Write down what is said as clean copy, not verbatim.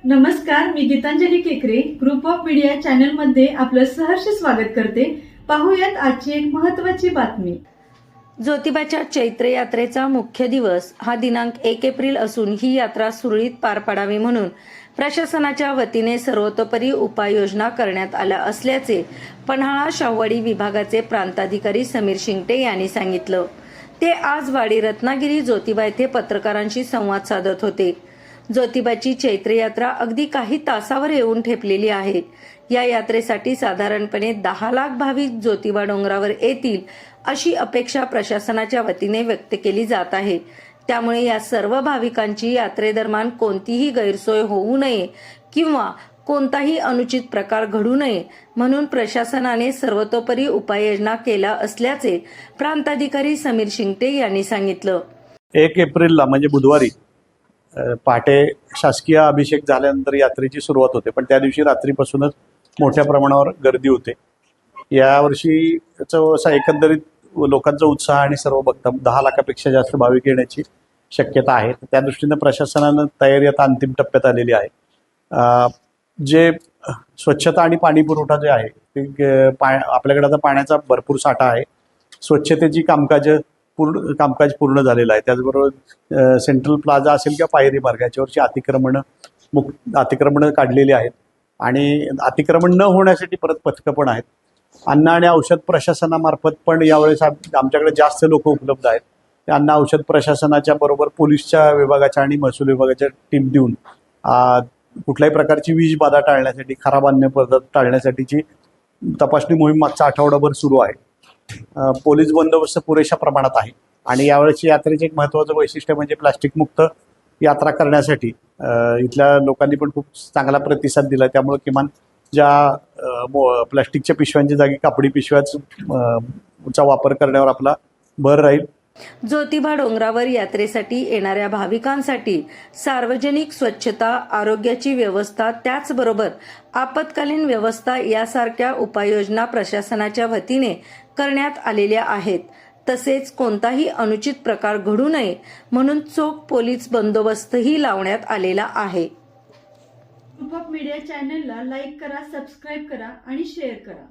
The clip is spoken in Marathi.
नमस्कार, मी गीतांजली केकरे ग्रुप ऑफ मीडिया चॅनल मध्ये आपलं सहर्ष स्वागत करते। पाहूयात आजची एक महत्त्वाची बातमी। ज्योतिबाच्या चैत्र यात्रेचा मुख्य दिवस हा दिनांक 1 एप्रिल असून ही यात्रा सुरळीत पार पडावी म्हणून प्रशासनाच्या वतीने सर्वतोपरी उपाययोजना करण्यात आल्या असल्याचे पन्हाळा शाहूवाडी विभागाचे प्रांताधिकारी समीर शिंगटे यांनी सांगितलं। ते आज वाडी रत्नागिरी ज्योतिबा येथे पत्रकारांशी संवाद साधत होते। ज्योतिबाची चैत्र यात्रा अगदी काही तासावर येऊन ठेपलेली आहे। या यात्रेसाठी साधारणपणे 10 लाख भाविक ज्योतिबा डोंगरावर येतील अशी अपेक्षा प्रशासनाच्या वतीने व्यक्त केली जात आहे। त्यामुळे या सर्व भाविकांची यात्रेदरम्यान कोणतीही गैरसोय होऊ नये किंवा कोणताही अनुचित प्रकार घडू नये म्हणून प्रशासनाने सर्वतोपरी उपाययोजना केला असल्याचे प्रांताधिकारी समीर शिंगटे यांनी सांगितलं। 1 एप्रिलला म्हणजे बुधवारी पहाटे शासकीय अभिषेक झाल्यानंतर यात्रेची सुरुवात होते, पण त्या दिवशी रात्रीपासूनच मोठ्या प्रमाणावर गर्दी होते। यावर्षीचा एकंदरीत लोकांचा उत्साह आणि सर्व बघता 10 लाखापेक्षा जास्त भाविक येण्याची शक्यता आहे। त्या दृष्टीने प्रशासनानं तयारी आता अंतिम टप्प्यात आलेली आहे। जे स्वच्छता आणि पाणी पुरवठा जे आहे ते आपल्याकडे आता पाण्याचा भरपूर साठा आहे। स्वच्छतेची कामकाज पूर्ण झालेलं आहे। त्याचबरोबर सेंट्रल प्लाझा असेल किंवा पायरी मार्ग याच्यावरची अतिक्रमणं काढलेली आहेत आणि अतिक्रमण न होण्यासाठी परत पथकं पण आहेत। अन्न आणि औषध प्रशासनामार्फत पण यावेळेस आमच्याकडे जास्त लोक उपलब्ध आहेत। त्या अन्न औषध प्रशासनाच्या बरोबर पोलीसच्या विभागाच्या आणि महसूल विभागाच्या टीम देऊन कुठल्याही प्रकारची वीज बाधा टाळण्यासाठी, खराब अन्न पदार्थ टाळण्यासाठीची तपासणी मोहीम मागचा आठवडाभर सुरू आहे। पोलीस बंदोबस्त पुरेशा प्रमाणात आहे आणि यावेळेची यात्रेचे एक महत्त्वाचं वैशिष्ट्य म्हणजे प्लास्टिक मुक्त यात्रा करण्यासाठी इथल्या लोकांनी पण खूप चांगला प्रतिसाद दिला। त्यामुळे किमान ज्या प्लास्टिकच्या पिशव्यांच्या जागी कापडी पिशव्याचा वापर करण्यावर आपला भर राहील। ज्योतिबा डोंगरावर यात्रेसाठी येणाऱ्या भाविकांसाठी सार्वजनिक स्वच्छता, आरोग्याची व्यवस्था, त्याचबरोबर आपत्कालीन व्यवस्था यासारख्या उपाययोजना प्रशासनाच्या वतीने करण्यात आलेल्या आहेत। तसेच कोणताही अनुचित प्रकार घडू नये म्हणून चोख पोलीस बंदोबस्तही लावण्यात आलेला आहे। ग्रुप ऑफ मीडिया चॅनलला लाईक करा, सबस्क्राईब करा आणि शेअर करा।